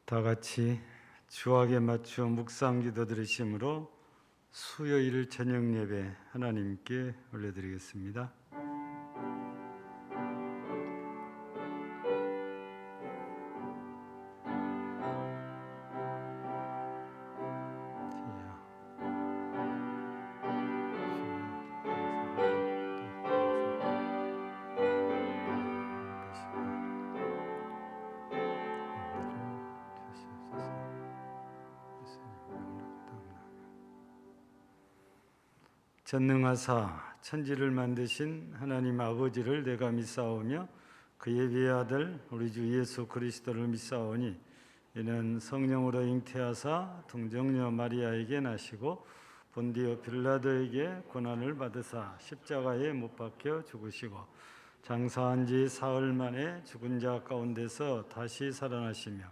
다 같이 주악에 맞추어 묵상 기도 드리심으로 수요일 저녁 예배 하나님께 올려드리겠습니다. 전능하사 천지를 만드신 하나님 아버지를 내가 믿사오며 그의 외아들 우리 주 예수 그리스도를 믿사오니 이는 성령으로 잉태하사 동정녀 마리아에게 나시고 본디오 빌라도에게 고난을 받으사 십자가에 못 박혀 죽으시고 장사한 지 사흘 만에 죽은 자 가운데서 다시 살아나시며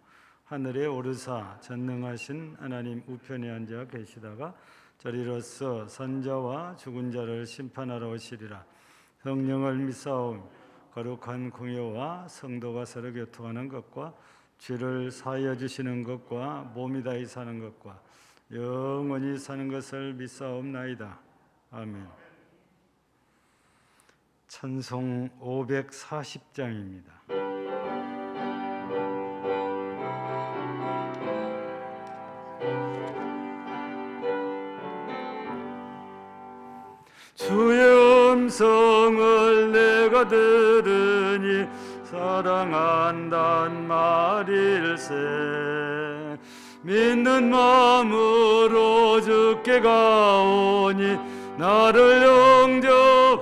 하늘에 오르사 전능하신 하나님 우편에 앉아 계시다가 저리로서 선자와 죽은 자를 심판하러 오시리라. 성령을 믿사오며 거룩한 공예와 성도가 서로 교통하는 것과 죄를 사하여 주시는 것과 몸이 다히 사는 것과 영원히 사는 것을 믿사옵나이다. 아멘. 찬송 540장입니다. 주의 음성을 내가 들으니 사랑한단 말일세. 믿는 마음으로 주께 가오니 나를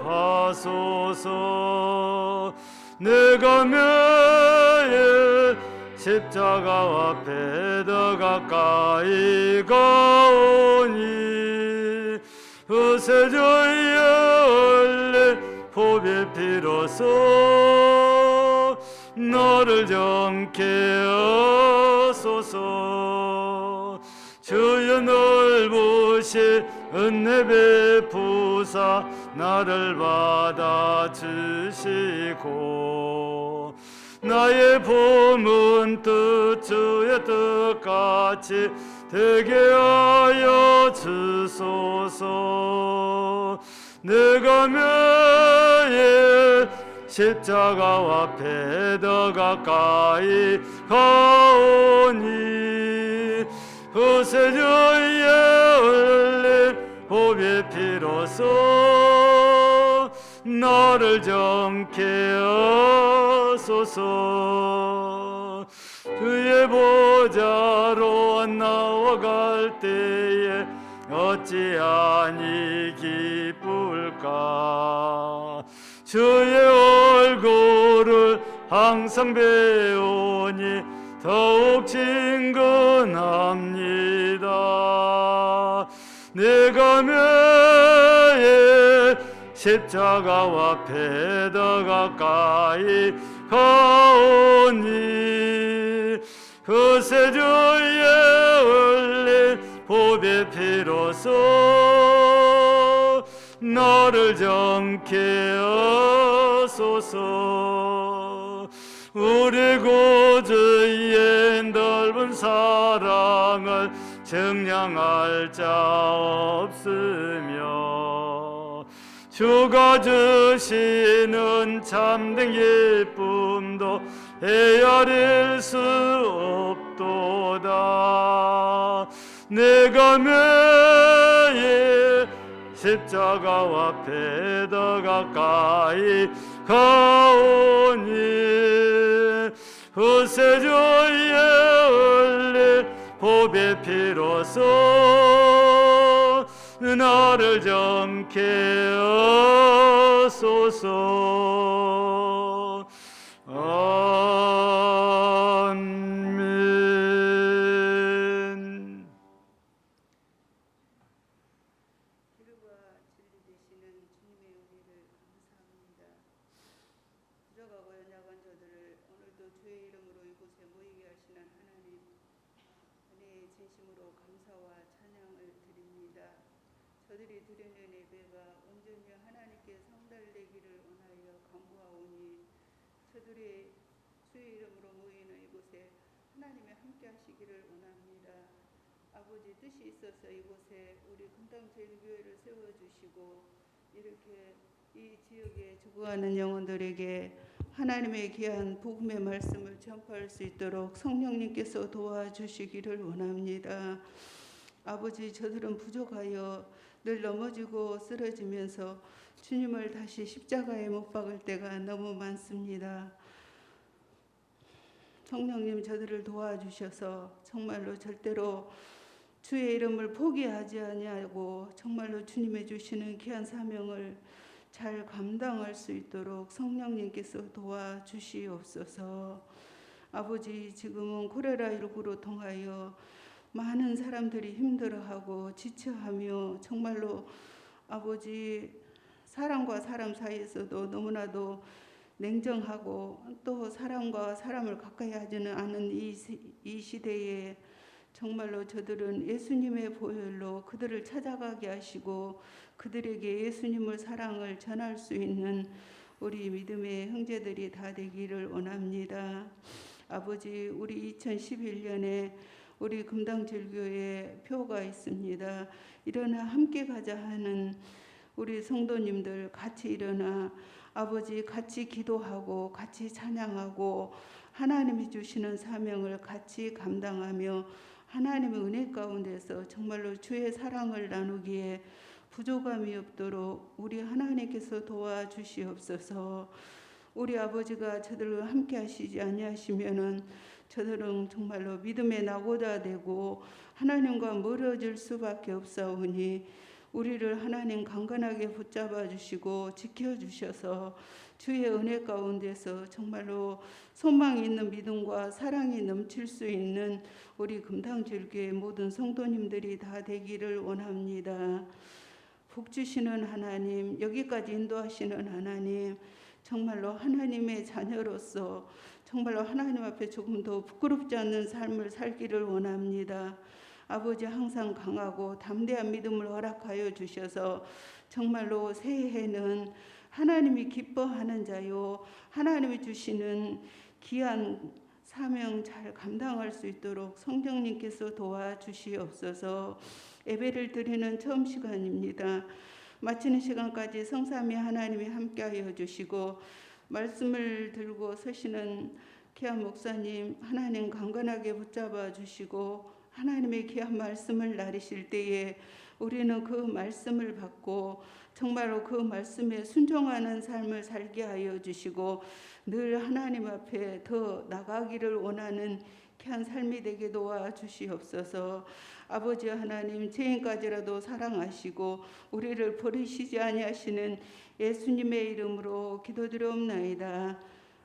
영접하소서. 내가 매일 십자가 앞에 더 가까이 가오니 어세저의 얼레 보배 피로써 너를 정케 하소서. 주여 넓으신 은혜 베푸사 나를 받아주시고 나의 품은 뜻 주의 뜻같이 되게 하여 주소서. 내가 매일 십자가 앞에 더 가까이 가오니 어세저의 흘린 보배 피로써 나를 정케 하소서. 그의 보좌로 나아갈 때에 어찌하니 기쁠까. 주의 얼굴을 항상 배우니 더욱 친근합니다. 내가 매일 십자가 앞에 더 가까이 가오니 그세주의 흘린 보배 피로써 너를 정케 하소서. 우리 구주의 넓은 사랑을 증량할 자 없으며 주가 주시는 참된 기쁨도 헤아릴 수 없도다. 내가 매일 십자가 앞에 더 가까이 가오니 어세저의 흘린 보배 피로써 나를 정케 하소서. 아멘. 기름과 진리 되시는 주님의 은혜를 감사합니다. 부족하고 연약한 저들을 오늘도 주의 이름으로 이곳에 모이게 하시는 하나님, 은혜의 진심으로 감사와 찬양을 드립니다. 저들이 드리는 예배가 온전히 하나님께 성달되기를 원하여 간구하오니 저들이 주의 이름으로 모이는 이곳에 하나님의 함께 하시기를 원합니다. 아버지 뜻이 있어서 이곳에 우리 금당제일교회를 세워주시고 이렇게 이 지역에 죽어가는 영혼들에게 하나님의 귀한 복음의 말씀을 전파할 수 있도록 성령님께서 도와주시기를 원합니다. 아버지, 저들은 부족하여 늘 넘어지고 쓰러지면서 주님을 다시 십자가에 못 박을 때가 너무 많습니다. 성령님, 저들을 도와주셔서 정말로 절대로 주의 이름을 포기하지 아니하고 정말로 주님의 주시는 귀한 사명을 잘 감당할 수 있도록 성령님께서 도와주시옵소서. 아버지, 지금은 코로나19로 통하여 많은 사람들이 힘들어하고 지쳐하며 정말로 아버지, 사람과 사람 사이에서도 너무나도 냉정하고 또 사람과 사람을 가까이 하지는 않은 이 시대에 정말로 저들은 예수님의 보혈로 그들을 찾아가게 하시고 그들에게 예수님의 사랑을 전할 수 있는 우리 믿음의 형제들이 다 되기를 원합니다. 아버지, 우리 2011년에 우리 금당제일교회 표가 있습니다. 일어나 함께 가자 하는 우리 성도님들 같이 일어나 아버지 같이 기도하고 같이 찬양하고 하나님이 주시는 사명을 같이 감당하며 하나님의 은혜 가운데서 정말로 주의 사랑을 나누기에 부족함이 없도록 우리 하나님께서 도와주시옵소서. 우리 아버지가 저들과 함께 하시지 아니하시면은 저들은 정말로 믿음의 낙오자 되고 하나님과 멀어질 수밖에 없사오니 우리를 하나님 강건하게 붙잡아 주시고 지켜 주셔서 주의 은혜 가운데서 정말로 소망이 있는 믿음과 사랑이 넘칠 수 있는 우리 금당제일교회 모든 성도님들이 다 되기를 원합니다. 복 주시는 하나님, 여기까지 인도하시는 하나님, 정말로 하나님의 자녀로서 정말로 하나님 앞에 조금 더 부끄럽지 않는 삶을 살기를 원합니다. 아버지, 항상 강하고 담대한 믿음을 허락하여 주셔서 정말로 새해에는 하나님이 기뻐하는 자요 하나님이 주시는 귀한 사명 잘 감당할 수 있도록 성령님께서 도와주시옵소서. 예배를 드리는 처음 시간입니다. 마치는 시간까지 성삼위 하나님이 함께하여 주시고 말씀을 들고 서시는 귀한 목사님 하나님 강건하게 붙잡아 주시고 하나님의 귀한 말씀을 나르실 때에 우리는 그 말씀을 받고 정말로 그 말씀에 순종하는 삶을 살게 하여 주시고 늘 하나님 앞에 더 나가기를 원하는 귀한 삶이 되게 도와주시옵소서. 아버지 하나님, 죄인까지라도 사랑하시고 우리를 버리시지 아니하시는 예수님의 이름으로 기도드리옵나이다.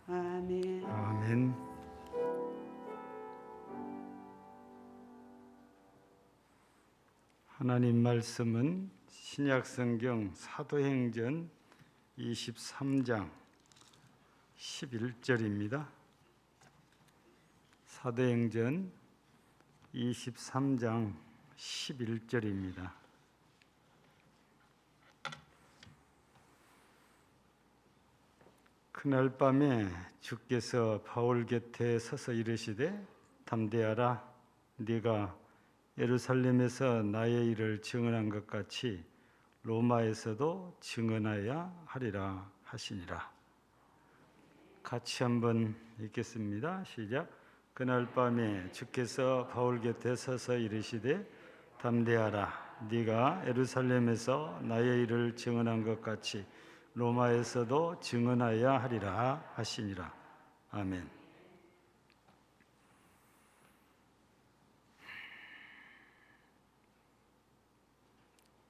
아멘. 아멘. 하나님 말씀은 신약성경 사도행전 23장 11절입니다. 사도행전 23장 11절입니다. 그날 밤에 주께서 바울 곁에 서서 이르시되 담대하라, 네가 예루살렘에서 나의 일을 증언한 것 같이 로마에서도 증언하여야 하리라 하시니라. 같이 한번 읽겠습니다. 시작. 그날 밤에 주께서 바울 곁에 서서 이르시되 담대하라, 네가 예루살렘에서 나의 일을 증언한 것 같이 로마에서도 증언하여야 하리라 하시니라. 아멘.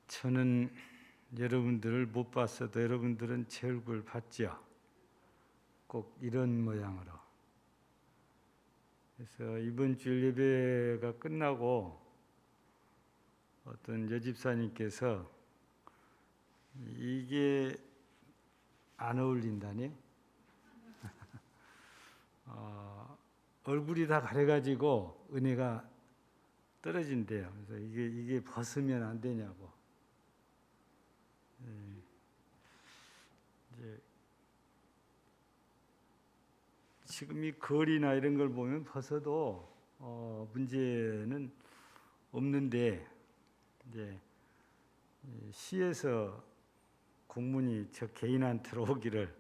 저는 여러분들을 못 봤어도 여러분들은 제 얼굴 봤죠? 꼭 이런 모양으로. 그래서 이번 주일 예배가 끝나고 어떤 여집사님께서 이게 안 어울린다니? 얼굴이 다 가려가지고 은혜가 떨어진대요. 그래서 이게 벗으면 안 되냐고. 이제 지금 이 거리나 이런 걸 보면 벗어도 문제는 없는데 이제 시에서 공문이 저 개인한테 오기를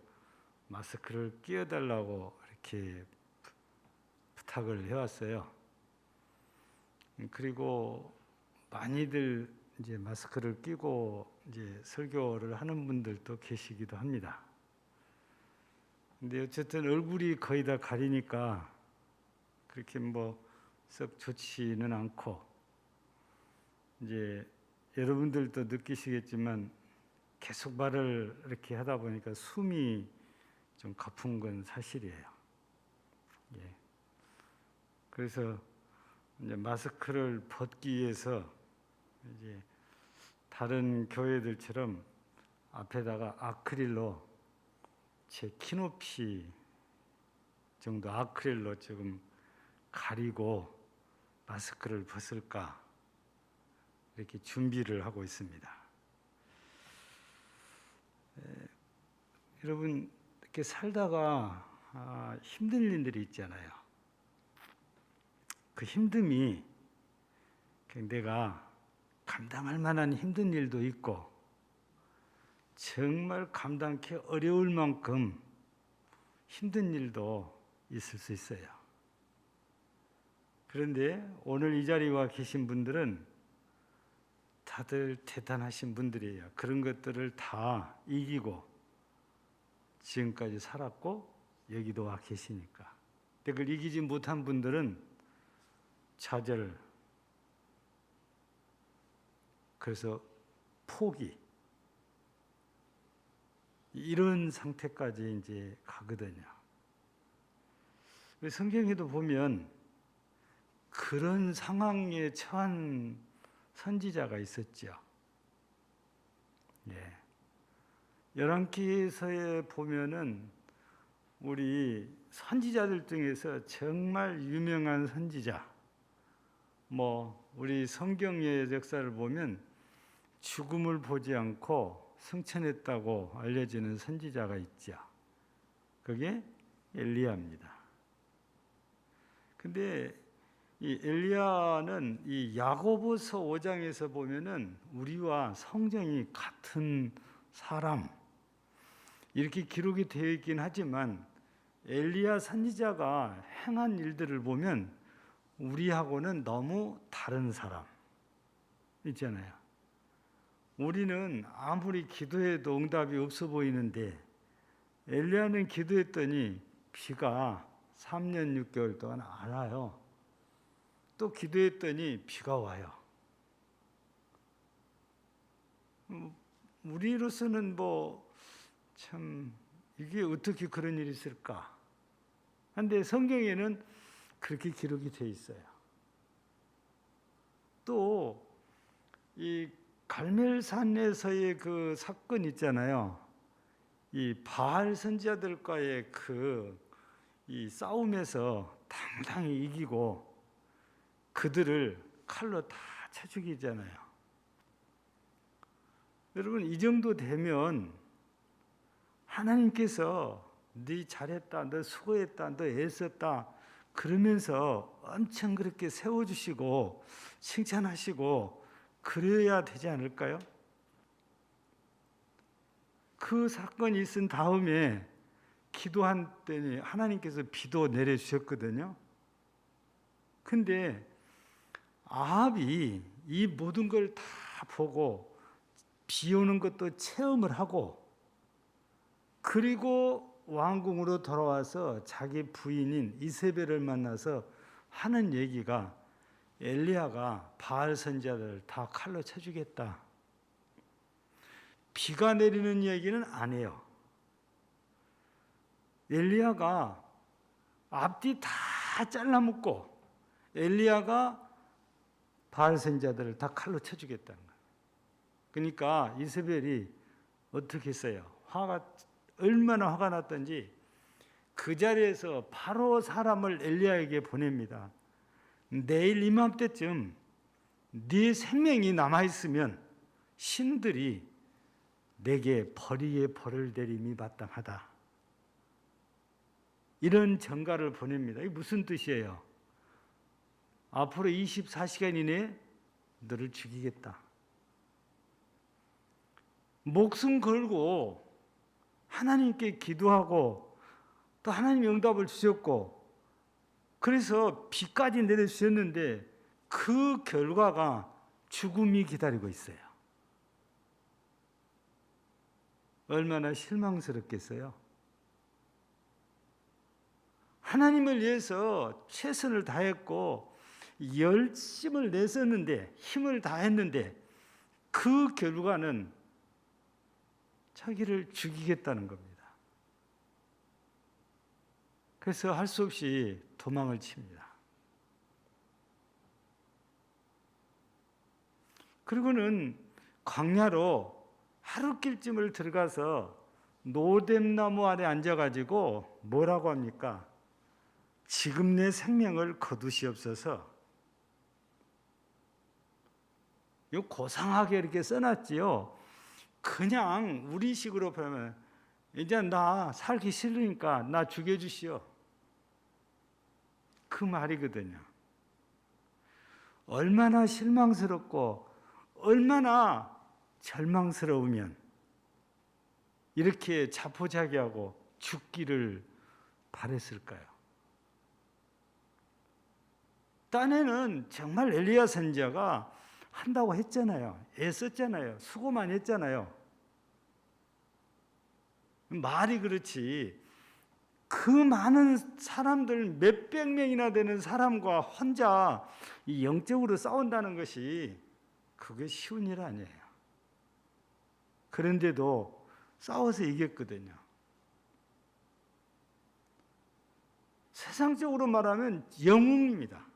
마스크를 끼워달라고 이렇게 부탁을 해왔어요. 그리고 많이들 이제 마스크를 끼고 이제 설교를 하는 분들도 계시기도 합니다. 근데 어쨌든 얼굴이 거의 다 가리니까 그렇게 뭐 썩 좋지는 않고, 이제 여러분들도 느끼시겠지만 계속 말을 이렇게 하다 보니까 숨이 좀 가쁜 건 사실이에요. 예. 그래서 이제 마스크를 벗기 위해서 이제 다른 교회들처럼 앞에다가 아크릴로 제 키높이 정도 아크릴로 지금 가리고 마스크를 벗을까 이렇게 준비를 하고 있습니다. 여러분 이렇게 살다가 힘든 일들이 있잖아요. 그 힘듦이 내가 감당할 만한 힘든 일도 있고 정말 감당하기 어려울 만큼 힘든 일도 있을 수 있어요. 그런데 오늘 이 자리에 와 계신 분들은 다들 대단하신 분들이에요. 그런 것들을 다 이기고 지금까지 살았고 여기도 와 계시니까. 근데 그걸 이기지 못한 분들은 좌절, 그래서 포기, 이런 상태까지 이제 가거든요. 성경에도 보면 그런 상황에 처한 선지자가 있었죠. 예. 열왕기서에 보면은 우리 선지자들 중에서 정말 유명한 선지자, 우리 성경의 역사를 보면 죽음을 보지 않고 승천했다고 알려지는 선지자가 있죠. 그게 엘리야입니다. 근데 이 엘리야는 이 야고보서 5장에서 보면은 우리와 성정이 같은 사람 이렇게 기록이 되어 있긴 하지만 엘리야 선지자가 행한 일들을 보면 우리하고는 너무 다른 사람 있잖아요. 우리는 아무리 기도해도 응답이 없어 보이는데 엘리야는 기도했더니 비가 3년 6개월 동안 안 와요. 또 기도했더니 비가 와요. 우리로서는 참 이게 어떻게 그런 일이 있을까? 근데 성경에는 그렇게 기록이 돼 있어요. 또 이 갈멜산에서의 그 사건 있잖아요. 이 바알 선지자들과의 이 싸움에서 당당히 이기고 그들을 칼로 다 쳐 죽이잖아요. 여러분 이 정도 되면 하나님께서 네 잘했다, 너 수고했다, 너 애썼다 그러면서 엄청 그렇게 세워주시고 칭찬하시고 그래야 되지 않을까요? 그 사건이 있은 다음에 기도한 때니 하나님께서 비도 내려주셨거든요. 근데 아합이 이 모든 걸 다 보고 비 오는 것도 체험을 하고 그리고 왕궁으로 돌아와서 자기 부인인 이세벨을 만나서 하는 얘기가 엘리야가 바알 선지자들 다 칼로 쳐주겠다. 비가 내리는 얘기는 안 해요. 엘리야가 앞뒤 다 잘라먹고 엘리야가 바알 선지자들을 다 칼로 쳐주겠다는 거예요. 그러니까 이세벨이 어떻게 했어요? 얼마나 화가 났던지 그 자리에서 바로 사람을 엘리야에게 보냅니다. 내일 이맘때쯤 네 생명이 남아있으면 신들이 내게 벌이에 벌을 내림이 마땅하다. 이런 전가를 보냅니다. 이게 무슨 뜻이에요? 앞으로 24시간 이내에 너를 죽이겠다. 목숨 걸고 하나님께 기도하고 또 하나님이 응답을 주셨고 그래서 비까지 내려주셨는데 그 결과가 죽음이 기다리고 있어요. 얼마나 실망스럽겠어요. 하나님을 위해서 최선을 다했고 열심을 냈었는데 힘을 다했는데 그 결과는 자기를 죽이겠다는 겁니다. 그래서 할 수 없이 도망을 칩니다. 그리고는 광야로 하룻길쯤을 들어가서 노뎀나무 아래 앉아가지고 뭐라고 합니까? 지금 내 생명을 거두시옵소서. 이거 고상하게 이렇게 써놨지요. 그냥 우리식으로 보면 이제 나 살기 싫으니까 나 죽여주시오. 그 말이거든요. 얼마나 실망스럽고 얼마나 절망스러우면 이렇게 자포자기하고 죽기를 바랬을까요? 딴에는 정말 엘리야 선지자가 한다고 했잖아요. 애썼잖아요. 수고 많이 했잖아요. 말이 그렇지 그 많은 사람들 몇백 명이나 되는 사람과 혼자 이 영적으로 싸운다는 것이 그게 쉬운 일 아니에요. 그런데도 싸워서 이겼거든요. 세상적으로 말하면 영웅입니다.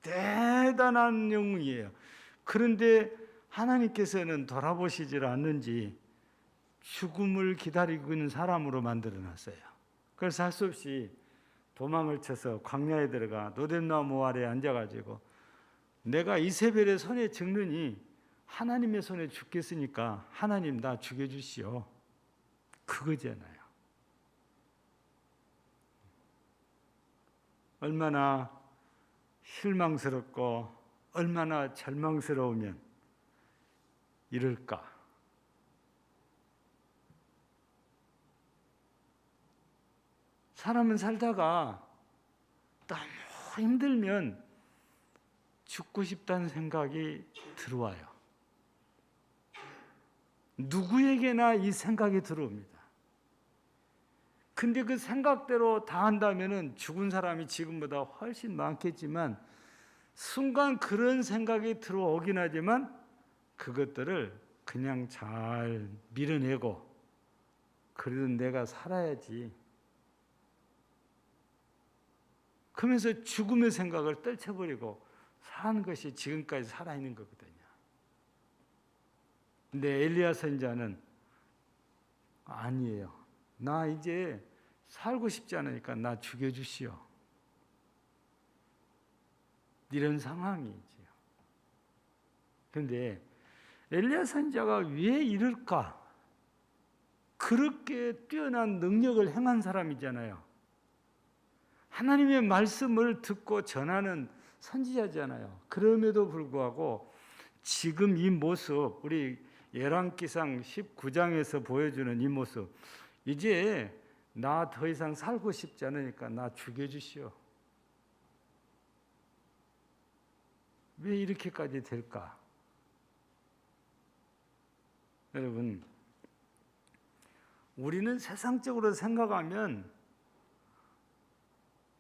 대단한 영웅이에요. 그런데 하나님께서는 돌아보시질 않는지 죽음을 기다리고 있는 사람으로 만들어놨어요. 그래서 할 수 없이 도망을 쳐서 광야에 들어가 노뎀나무 아래에 앉아가지고 내가 이세벨의 손에 죽느니 하나님의 손에 죽겠으니까 하나님 나 죽여주시오. 그거잖아요. 얼마나 실망스럽고 얼마나 절망스러우면 이럴까. 사람은 살다가 너무 힘들면 죽고 싶다는 생각이 들어와요. 누구에게나 이 생각이 들어옵니다. 근데 그 생각대로 다 한다면 죽은 사람이 지금보다 훨씬 많겠지만 순간 그런 생각이 들어오긴 하지만 그것들을 그냥 잘 밀어내고 그래도 내가 살아야지. 그러면서 죽음의 생각을 떨쳐버리고 사는 것이 지금까지 살아있는 거거든요. 근데 엘리야 선지자는 아니에요. 나 이제 살고 싶지 않으니까 나 죽여주시오. 이런 상황이지요. 그런데 엘리야 선지자가 왜 이럴까? 그렇게 뛰어난 능력을 행한 사람이잖아요. 하나님의 말씀을 듣고 전하는 선지자잖아요. 그럼에도 불구하고 지금 이 모습, 우리 열왕기상 19장에서 보여주는 이 모습, 이제 나 더 이상 살고 싶지 않으니까 나 죽여주시오. 왜 이렇게까지 될까? 여러분, 우리는 세상적으로 생각하면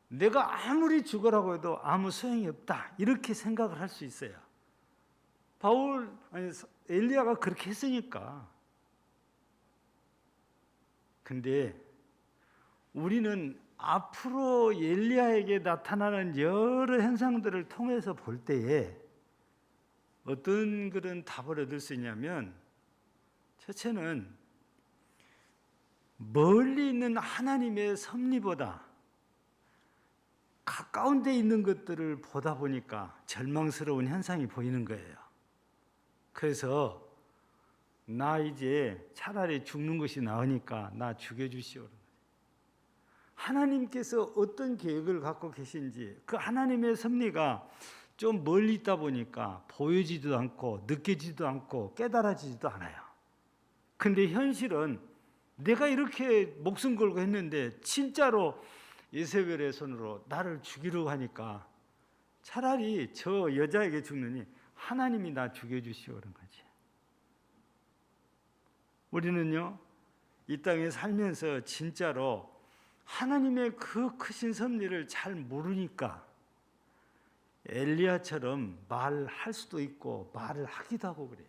내가 아무리 죽으라고 해도 아무 소용이 없다 이렇게 생각을 할 수 있어요. 엘리야가 그렇게 했으니까. 근데 우리는 앞으로 엘리야에게 나타나는 여러 현상들을 통해서 볼 때에 어떤 그런 답을 얻을 수 있냐면, 첫째는 멀리 있는 하나님의 섭리보다 가까운 데 있는 것들을 보다 보니까 절망스러운 현상이 보이는 거예요. 그래서 나 이제 차라리 죽는 것이 나으니까 나 죽여주시오. 하나님께서 어떤 계획을 갖고 계신지, 그 하나님의 섭리가 좀 멀리 있다 보니까 보여지지도 않고 느껴지지도 않고 깨달아지지도 않아요. 근데 현실은 내가 이렇게 목숨 걸고 했는데 진짜로 이세벨의 손으로 나를 죽이려고 하니까 차라리 저 여자에게 죽느니 하나님이 나 죽여주시오 그런 거지. 우리는요, 이 땅에 살면서 진짜로 하나님의 그 크신 섭리를 잘 모르니까 엘리야처럼 말할 수도 있고 말을 하기도 하고 그래요.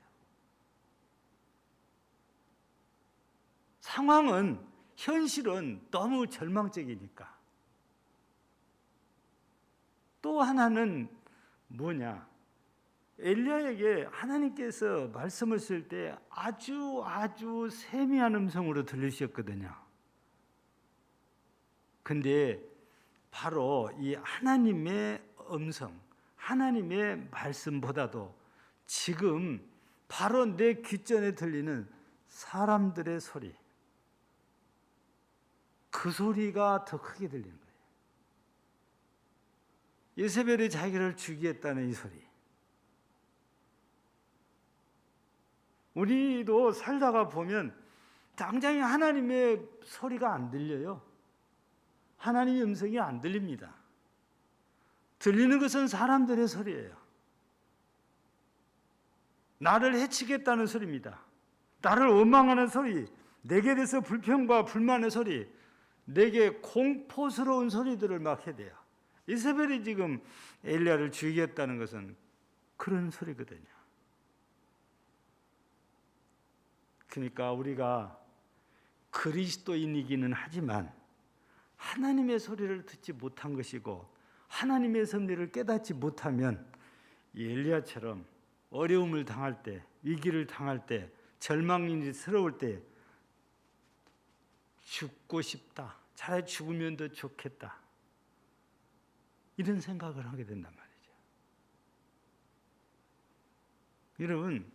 상황은, 현실은 너무 절망적이니까. 또 하나는 뭐냐? 엘리야에게 하나님께서 말씀을 쓸 때 아주 세미한 음성으로 들리셨거든요. 근데 바로 이 하나님의 음성, 하나님의 말씀보다도 지금 바로 내 귓전에 들리는 사람들의 소리, 그 소리가 더 크게 들리는 거예요. 예세벨이 자기를 죽이겠다는 이 소리. 우리도 살다가 보면 당장에 하나님의 소리가 안 들려요. 하나님의 음성이 안 들립니다. 들리는 것은 사람들의 소리예요. 나를 해치겠다는 소리입니다. 나를 원망하는 소리, 내게 대해서 불평과 불만의 소리, 내게 공포스러운 소리들을 막 해대요. 이세벨이 지금 엘리야를 죽이겠다는 것은 그런 소리거든요. 그러니까 우리가 그리스도인이기는 하지만 하나님의 소리를 듣지 못한 것이고 하나님의 섭리를 깨닫지 못하면 이 엘리야처럼 어려움을 당할 때, 위기를 당할 때, 절망스러울 때 죽고 싶다, 차라리 죽으면 더 좋겠다, 이런 생각을 하게 된단 말이죠. 여러분,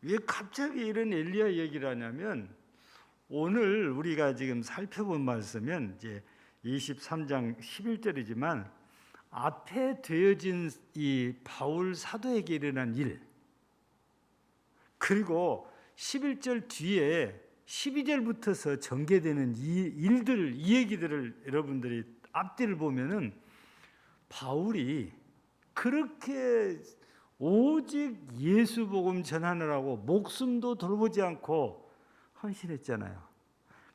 왜 갑자기 이런 엘리야 얘기를 하냐면 오늘 우리가 지금 살펴본 말씀은 이제 23장 11절이지만 앞에 되어진 이 바울 사도에게 일어난 일, 그리고 11절 뒤에 12절부터서 전개되는 이 일들, 이 얘기들을 여러분들이 앞뒤를 보면은 바울이 그렇게 오직 예수 복음 전하느라고 목숨도 돌보지 않고 헌신했잖아요.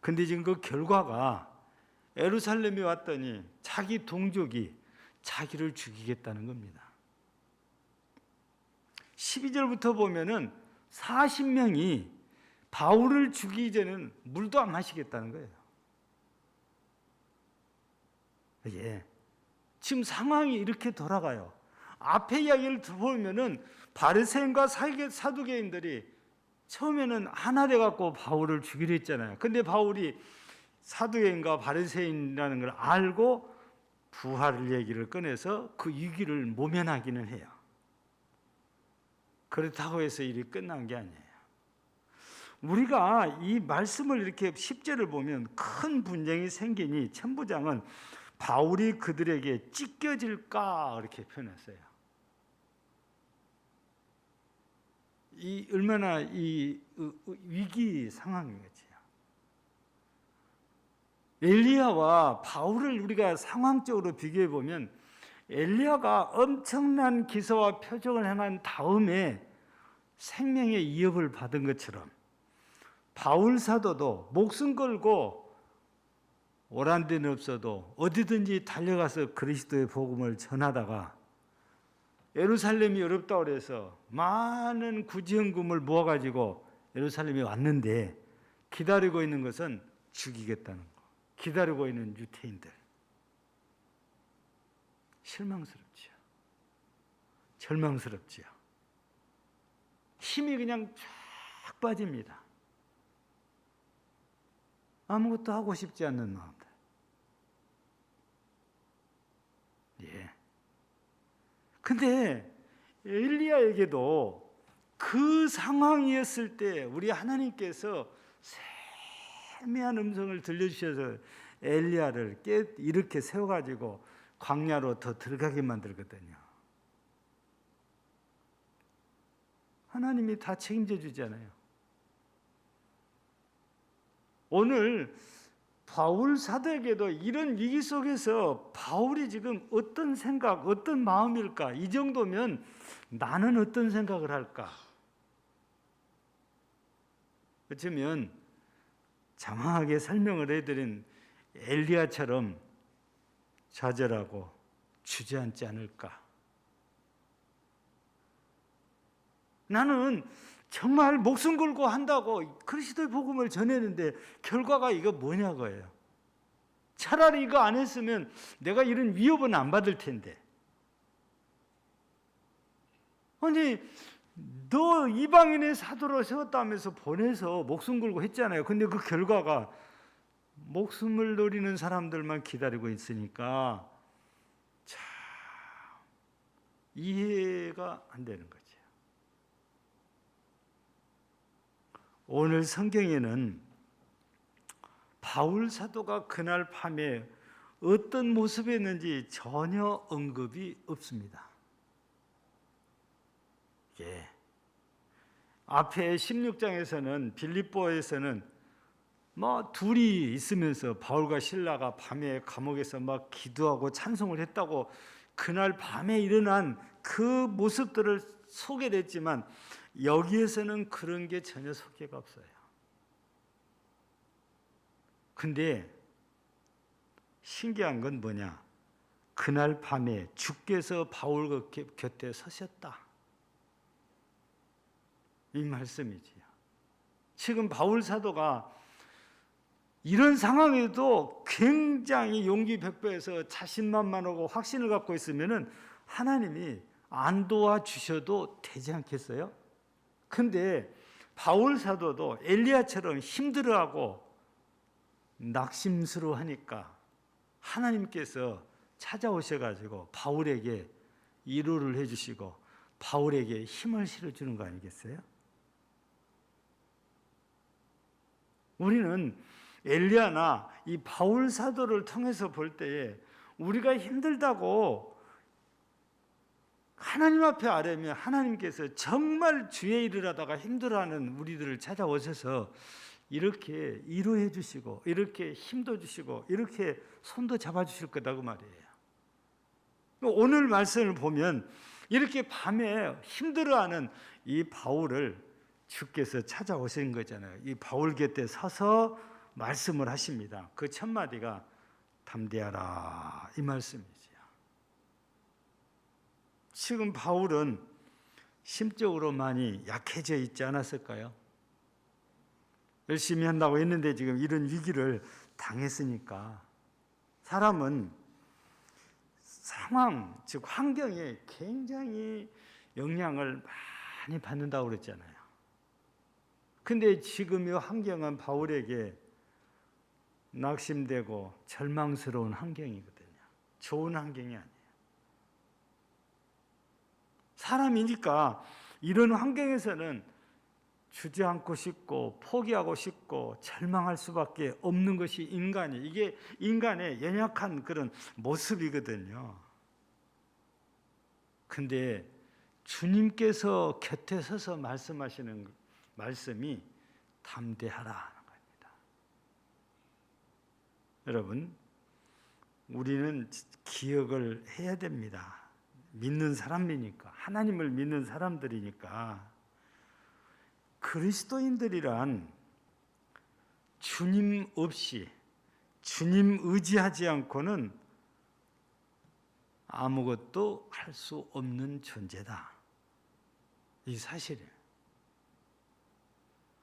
근데 지금 그 결과가 예루살렘에 왔더니 자기 동족이 자기를 죽이겠다는 겁니다. 12절부터 보면은 40명이 바울을 죽이기 전에는 물도 안 마시겠다는 거예요. 예. 지금 상황이 이렇게 돌아가요. 앞에 이야기를 들어보면은 바리새인과 사두개인들이 처음에는 하나 돼 갖고 바울을 죽이려 했잖아요. 근데 바울이 사두개인과 바리새인이라는 걸 알고 부활 얘기를 꺼내서 그 위기를 모면하기는 해요. 그렇다고 해서 일이 끝난 게 아니에요. 우리가 이 말씀을 이렇게 10절을 보면 큰 분쟁이 생기니 천부장은 바울이 그들에게 찢겨질까 이렇게 표현했어요. 이 얼마나 이 위기 상황이겠지요. 엘리야와 바울을 우리가 상황적으로 비교해 보면 엘리야가 엄청난 기사와 표적을 행한 다음에 생명의 위협을 받은 것처럼 바울 사도도 목숨 걸고 오란 데는 없어도 어디든지 달려가서 그리스도의 복음을 전하다가 예루살렘이 어렵다고 그래서 많은 구제헌금을 모아가지고 예루살렘에 왔는데 기다리고 있는 것은 죽이겠다는 거. 기다리고 있는 유태인들. 실망스럽지요. 절망스럽지요. 힘이 그냥 쫙 빠집니다. 아무것도 하고 싶지 않는 마음들. 예. 근데 엘리야에게도 그 상황이었을 때 우리 하나님께서 세미한 음성을 들려주셔서 엘리야를 이렇게 세워가지고 광야로 더 들어가게 만들거든요. 하나님이 다 책임져 주잖아요. 오늘 바울 사도에게도 이런 위기 속에서 바울이 지금 어떤 생각, 어떤 마음일까? 이 정도면 나는 어떤 생각을 할까? 어쩌면 장황하게 설명을 해드린 엘리야처럼 좌절하고 주저앉지 않을까? 나는 정말 목숨 걸고 한다고 그리스도의 복음을 전했는데 결과가 이거 뭐냐고요. 차라리 이거 안 했으면 내가 이런 위협은 안 받을 텐데. 아니 너 이방인의 사도로 세웠다면서 보내서 목숨 걸고 했잖아요. 근데 그 결과가 목숨을 노리는 사람들만 기다리고 있으니까 참 이해가 안 되는 거죠. 오늘 성경에는 바울 사도가 그날 밤에 어떤 모습이었는지 전혀 언급이 없습니다. 예. 앞에 16장에서는 빌립보에서는 둘이 있으면서 바울과 실라가 밤에 감옥에서 막 기도하고 찬송을 했다고 그날 밤에 일어난 그 모습들을 소개를 했지만 여기에서는 그런 게 전혀 소개가 없어요. 근데 신기한 건 뭐냐? 그날 밤에 주께서 바울 곁에 서셨다. 이 말씀이지요. 지금 바울 사도가 이런 상황에도 굉장히 용기 백배해서 자신만만하고 확신을 갖고 있으면은 하나님이 안 도와주셔도 되지 않겠어요? 근데 바울 사도도 엘리야처럼 힘들어하고 낙심스러워하니까 하나님께서 찾아오셔가지고 바울에게 위로를 해주시고 바울에게 힘을 실어주는 거 아니겠어요? 우리는 엘리야나 이 바울 사도를 통해서 볼 때에 우리가 힘들다고 하나님 앞에 아뢰면 하나님께서 정말 주의 일을 하다가 힘들어하는 우리들을 찾아오셔서 이렇게 위로해 주시고 이렇게 힘도 주시고 이렇게 손도 잡아주실 거다고 말이에요. 오늘 말씀을 보면 이렇게 밤에 힘들어하는 이 바울을 주께서 찾아오신 거잖아요. 이 바울 곁에 서서 말씀을 하십니다. 그 첫 마디가 담대하라 이 말씀이지요. 지금 바울은 심적으로 많이 약해져 있지 않았을까요? 열심히 한다고 했는데 지금 이런 위기를 당했으니까 사람은 상황, 즉 환경에 굉장히 영향을 많이 받는다고 그랬잖아요. 근데 지금 이 환경은 바울에게 낙심되고 절망스러운 환경이거든요. 좋은 환경이 아니에요. 사람이니까 이런 환경에서는 주저앉고 싶고 포기하고 싶고 절망할 수밖에 없는 것이 인간이 이게 인간의 연약한 그런 모습이거든요. 근데 주님께서 곁에 서서 말씀하시는 말씀이 담대하라 하는 겁니다. 여러분, 우리는 기억을 해야 됩니다. 믿는 사람이니까, 하나님을 믿는 사람들이니까 그리스도인들이란 주님 없이 주님 의지하지 않고는 아무것도 할 수 없는 존재다. 이 사실이에요.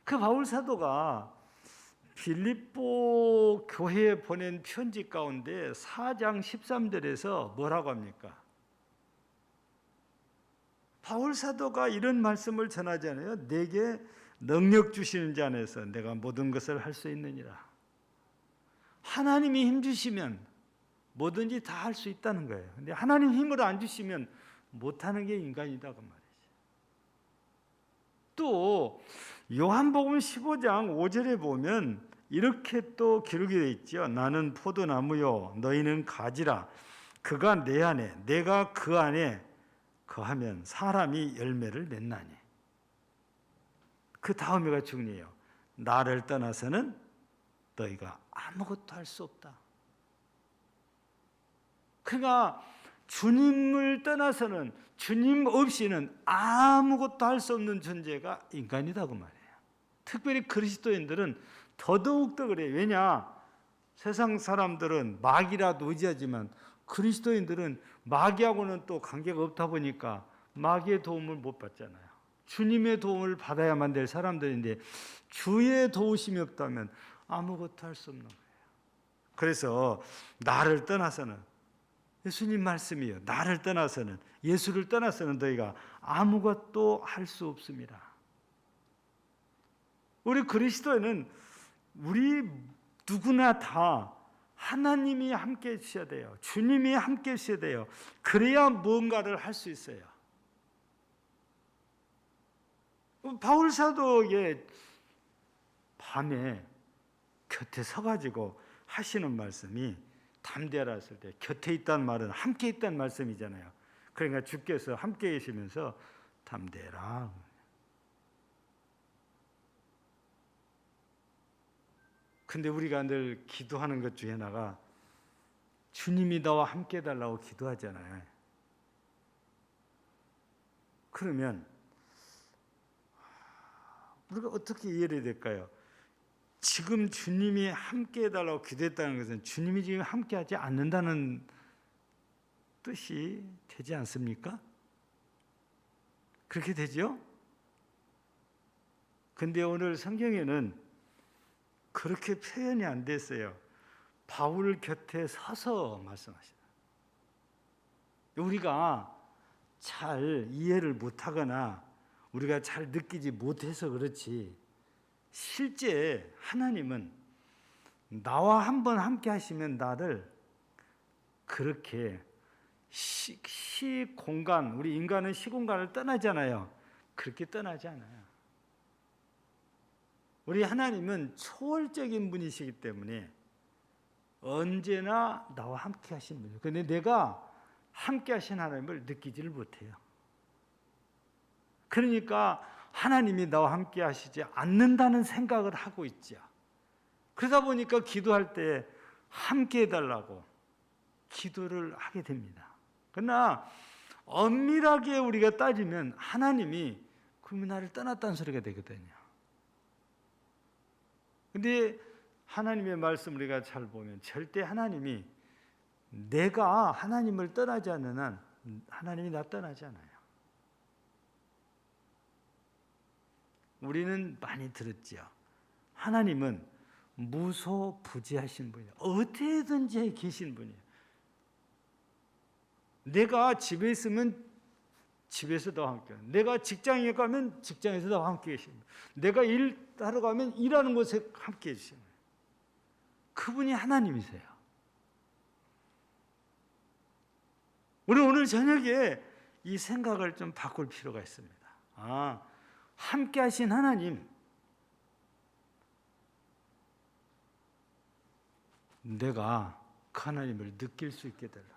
그 바울 사도가 빌립보 교회에 보낸 편지 가운데 4장 13절에서 뭐라고 합니까? 바울 사도가 이런 말씀을 전하잖아요. 내게 능력 주시는 자 안에서 내가 모든 것을 할 수 있느니라. 하나님이 힘 주시면 뭐든지 다 할 수 있다는 거예요. 근데 하나님 힘을 안 주시면 못하는 게 인간이다 그 말이죠. 또 요한복음 15장 5절에 보면 이렇게 또 기록이 되어 있죠. 나는 포도나무요 너희는 가지라. 그가 내 안에 내가 그 안에 거하면 사람이 열매를 맺나니. 그 다음에가 중요해요. 나를 떠나서는 너희가 아무것도 할 수 없다. 그러니까 주님을 떠나서는, 주님 없이는 아무것도 할 수 없는 존재가 인간이다 그 말이에요. 특별히 그리스도인들은 더더욱 더 그래요. 왜냐? 세상 사람들은 마귀라도 의지하지만 그리스도인들은 마귀하고는 또 관계가 없다 보니까 마귀의 도움을 못 받잖아요. 주님의 도움을 받아야만 될 사람들인데 주의 도우심이 없다면 아무것도 할 수 없는 거예요. 그래서 나를 떠나서는, 예수님 말씀이에요. 나를 떠나서는, 예수를 떠나서는 너희가 아무것도 할 수 없습니다. 우리 그리스도인은 우리 누구나 다 하나님이 함께 해주셔야 돼요. 주님이 함께 해주셔야 돼요. 그래야 뭔가를 할 수 있어요. 바울 사도의 밤에 곁에 서가지고 하시는 말씀이 담대하라 했을 때 곁에 있다는 말은 함께 있다는 말씀이잖아요. 그러니까 주께서 함께 계시면서 담대해라. 근데 우리가 늘 기도하는 것 중에 하나가 주님이 나와 함께 해달라고 기도하잖아요. 그러면 우리가 어떻게 이해해야 될까요? 지금 주님이 함께 해달라고 기도했다는 것은 주님이 지금 함께하지 않는다는 뜻이 되지 않습니까? 그렇게 되죠? 근데 오늘 성경에는 그렇게 표현이 안 됐어요. 바울 곁에 서서 말씀하시다. 우리가 잘 이해를 못하거나 우리가 잘 느끼지 못해서 그렇지, 실제 하나님은 나와 한번 함께 하시면 나를 그렇게 시공간, 우리 인간은 시공간을 떠나잖아요. 그렇게 떠나지 않아요. 우리 하나님은 초월적인 분이시기 때문에 언제나 나와 함께 하신 분이에요. 그런데 내가 함께 하신 하나님을 느끼지를 못해요. 그러니까 하나님이 나와 함께 하시지 않는다는 생각을 하고 있죠. 그러다 보니까 기도할 때 함께 해달라고 기도를 하게 됩니다. 그러나 엄밀하게 우리가 따지면 하나님이 그러면 나를 떠났다는 소리가 되거든요. 근데 하나님의 말씀 우리가 잘 보면 절대 하나님이, 내가 하나님을 떠나지 않는 한 하나님이 나 떠나지 않아요. 우리는 많이 들었죠. 하나님은 무소부지하신 분이에요. 어디든지 계신 분이에요. 내가 집에 있으면 집에서도 함께, 내가 직장에 가면 직장에서도 함께 계십니다. 내가 일하러 가면 일하는 곳에 함께 해주십니다. 그분이 하나님이세요. 우리 오늘 저녁에 이 생각을 좀 바꿀 필요가 있습니다. 함께 하신 하나님, 내가 그 하나님을 느낄 수 있게 되려고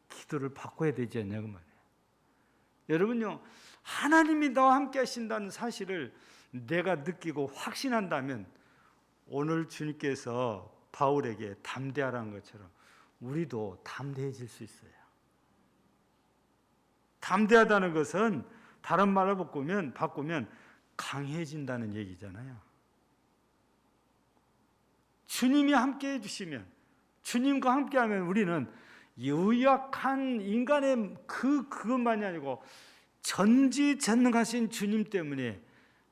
기도를 바꿔야 되지 않냐 그 말이에요. 여러분요, 하나님이 나와 함께 하신다는 사실을 내가 느끼고 확신한다면 오늘 주님께서 바울에게 담대하라는 것처럼 우리도 담대해질 수 있어요. 담대하다는 것은 다른 말을 바꾸면 강해진다는 얘기잖아요. 주님이 함께 해주시면, 주님과 함께하면 우리는 유약한 인간의 그것만이 아니고 전지전능하신 주님 때문에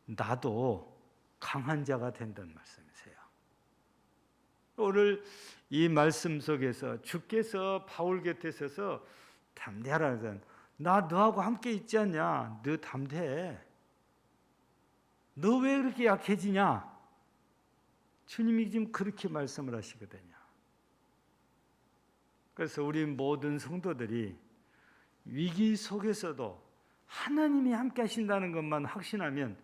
나도 강한 자가 된다는 말씀이세요. 오늘 이 말씀 속에서 주께서 바울 곁에 서서 담대하라는, 나 너하고 함께 있지 않냐? 너 담대해. 너 왜 그렇게 약해지냐? 주님이 지금 그렇게 말씀을 하시거든요. 그래서 우리 모든 성도들이 위기 속에서도 하나님이 함께 하신다는 것만 확신하면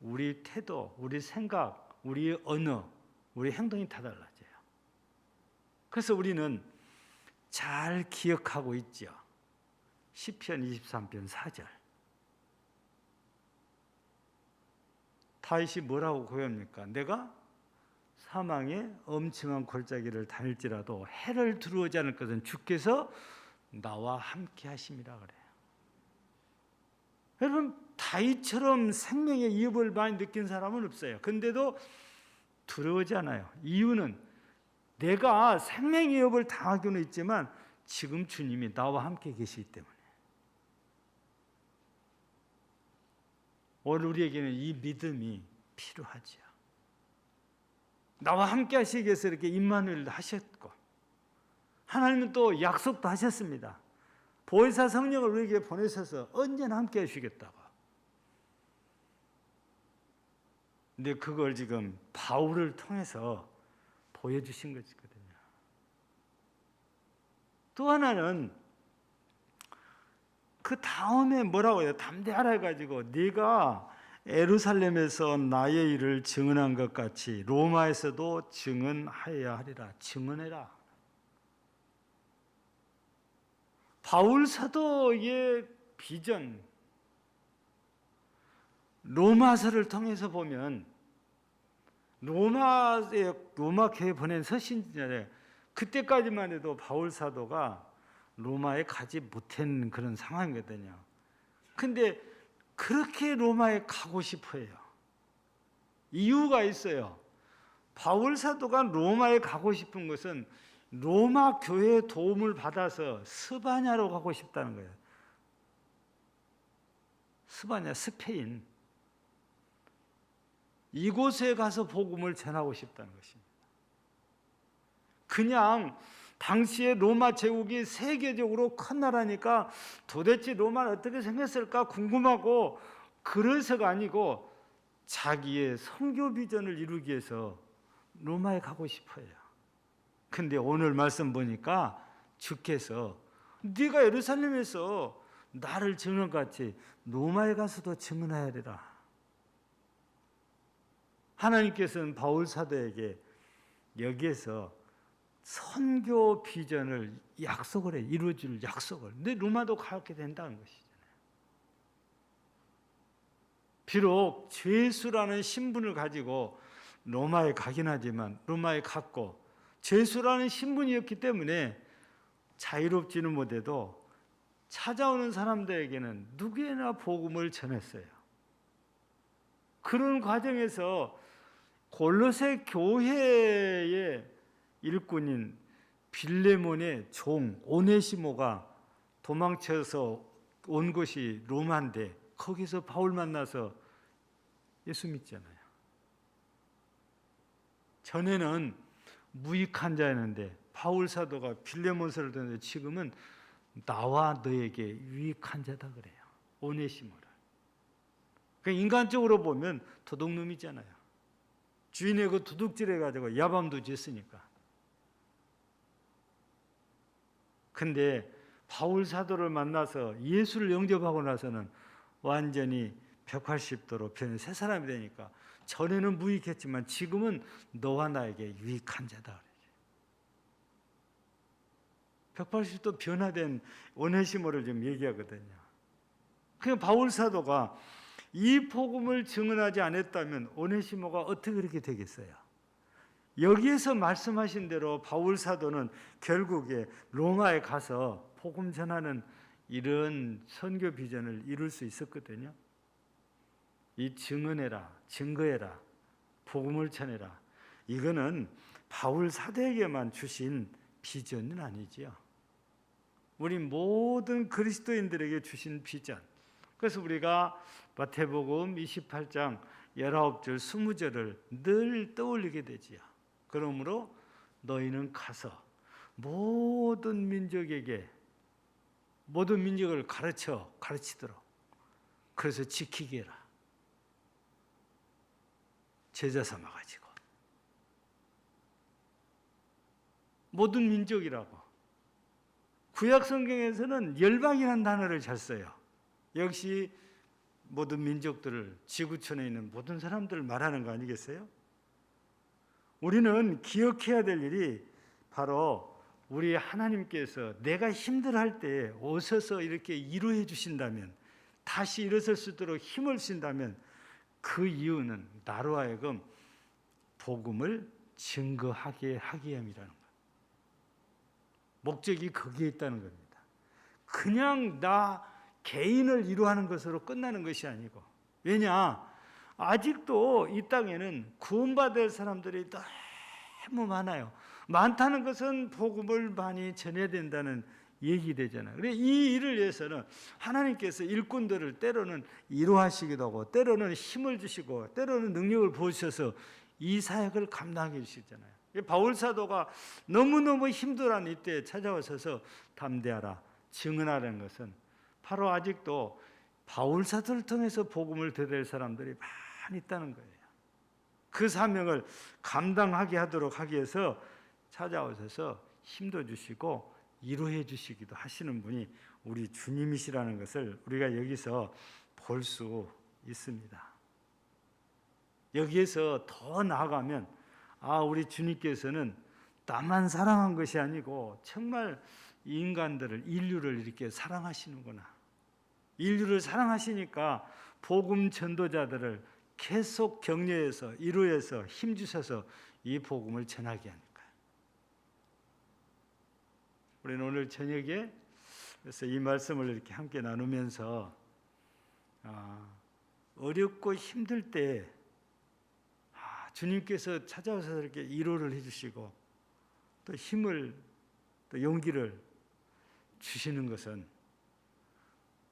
우리 태도, 우리 생각, 우리의 언어, 우리 행동이 다 달라져요. 그래서 우리는 잘 기억하고 있죠. 시편 23편 4절. 다윗이 뭐라고 고백합니까? 내가 사망의 엄청한 골짜기를 다닐지라도 해를 두려워하지 않을 것은 주께서 나와 함께 하심이라 그래요. 여러분, 다윗처럼 생명의 위협을 많이 느낀 사람은 없어요. 근데도 두려워하지 않아요. 이유는 내가 생명의 위협을 당하고는 있지만 지금 주님이 나와 함께 계시기 때문에. 오늘 우리에게는 이 믿음이 필요하죠. 나와 함께 하시기 위해서 이렇게 임마누엘도 하셨고, 하나님은 또 약속도 하셨습니다. 보혜사 성령을 우리에게 보내셔서 언제나 함께 해주시겠다고. 근데 그걸 지금 바울을 통해서 보여주신 것이거든요. 또 하나는 그 다음에 뭐라고 해요? 담대하라 해가지고 네가 예루살렘에서 나의 일을 증언한 것 같이 로마에서도 증언하여야 하리라. 증언해라. 바울 사도의 비전, 로마서를 통해서 보면 로마 교회 보낸 서신지에 그때까지만 해도 바울 사도가 로마에 가지 못한 그런 상황이거든요. 근데 그렇게 로마에 가고 싶어해요. 이유가 있어요. 바울 사도가 로마에 가고 싶은 것은 로마 교회의 도움을 받아서 스바냐로 가고 싶다는 거예요. 스바냐, 스페인. 이곳에 가서 복음을 전하고 싶다는 것입니다. 그냥 당시에 로마 제국이 세계적으로 큰 나라니까 도대체 로마는 어떻게 생겼을까 궁금하고 그래서가 아니고 자기의 선교 비전을 이루기 위해서 로마에 가고 싶어요. 근데 오늘 말씀 보니까 주께서 네가 예루살렘에서 나를 증언같이 로마에 가서도 증언해야 되라. 하나님께서는 바울 사도에게 여기에서 선교 비전을 약속을 해, 이루어질 약속을. 근데 로마도 가게 된다는 것이잖아요. 비록 죄수라는 신분을 가지고 로마에 가긴 하지만 로마에 갔고 죄수라는 신분이었기 때문에 자유롭지는 못해도 찾아오는 사람들에게는 누구에나 복음을 전했어요. 그런 과정에서 골로새 교회의 일꾼인 빌레몬의 종 오네시모가 도망쳐서 온 곳이 로마인데 거기서 바울 만나서 예수 믿잖아요. 전에는 무익한 자였는데 바울 사도가 빌레몬서를 듣는데 지금은 나와 너에게 유익한 자다 그래요. 오네시모를. 그러니까 인간적으로 보면 도둑놈이잖아요. 주인의 그 도둑질해가지고 야밤도 짓으니까. 근데 바울 사도를 만나서 예수를 영접하고 나서는 완전히 180도로 변해 새 사람이 되니까 전에는 무익했지만 지금은 너와 나에게 유익한 자다. 180도 변화된 오네시모를 좀 얘기하거든요. 그냥 바울 사도가 이 복음을 증언하지 않았다면 오네시모가 어떻게 그렇게 되겠어요? 여기에서 말씀하신 대로 바울 사도는 결국에 로마에 가서 복음 전하는 이런 선교 비전을 이룰 수 있었거든요. 이 증언해라, 증거해라, 복음을 전해라. 이거는 바울 사도에게만 주신 비전은 아니지요. 우리 모든 그리스도인들에게 주신 비전. 그래서 우리가 마태복음 28장 19절 20절을 늘 떠올리게 되지요. 그러므로 너희는 가서 모든 민족에게 모든 민족을 가르치도록 그래서 지키게 해라. 제자 삼아가지고 모든 민족이라고. 구약 성경에서는 열방이라는 단어를 잘 써요. 역시 모든 민족들을 지구촌에 있는 모든 사람들을 말하는 거 아니겠어요? 우리는 기억해야 될 일이 바로 우리 하나님께서 내가 힘들할 때 오셔서 이렇게 위로해 주신다면, 다시 일어설 수 있도록 힘을 주신다면, 그 이유는 나로 하여금 복음을 증거하게 하기 위함이라는 거예요. 목적이 거기에 있다는 겁니다. 그냥 나 개인을 위로하는 것으로 끝나는 것이 아니고, 왜냐? 아직도 이 땅에는 구원받을 사람들이 너무 많아요. 많다는 것은 복음을 많이 전해야 된다는 얘기되잖아요. 그래, 이 일을 위해서는 하나님께서 일꾼들을 때로는 위로하시기도 하고, 때로는 힘을 주시고, 때로는 능력을 부으셔서 이 사역을 감당해 주시잖아요. 바울 사도가 너무너무 힘들어하는 이때에 찾아오셔서 담대하라, 증언하라는 것은 바로 아직도 바울 사도를 통해서 복음을 되될 사람들이 많이 있다는 거예요. 그 사명을 감당하게 하도록 하기 위해서 찾아오셔서 힘도 주시고 위로해 주시기도 하시는 분이 우리 주님이시라는 것을 우리가 여기서 볼 수 있습니다. 여기에서 더 나아가면 우리 주님께서는 나만 사랑한 것이 아니고 정말 인간들을, 인류를 이렇게 사랑하시는구나. 인류를 사랑하시니까 복음 전도자들을 계속 격려해서 위로해서 힘주셔서 이 복음을 전하게 하니까요. 우리는 오늘 저녁에 그래서 이 말씀을 이렇게 함께 나누면서 어렵고 힘들 때 주님께서 찾아오셔서 이렇게 위로를 해주시고 또 힘을, 또 용기를 주시는 것은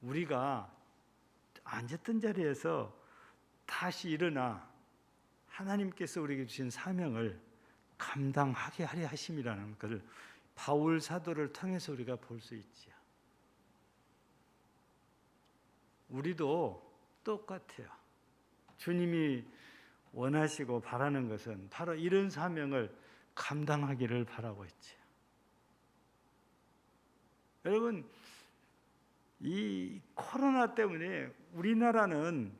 우리가 앉았던 자리에서 다시 일어나 하나님께서 우리에게 주신 사명을 감당하게 하려 하심이라는 것을 바울 사도를 통해서 우리가 볼 수 있지요. 우리도 똑같아요. 주님이 원하시고 바라는 것은 바로 이런 사명을 감당하기를 바라고 있지요. 여러분, 이 코로나 때문에 우리나라는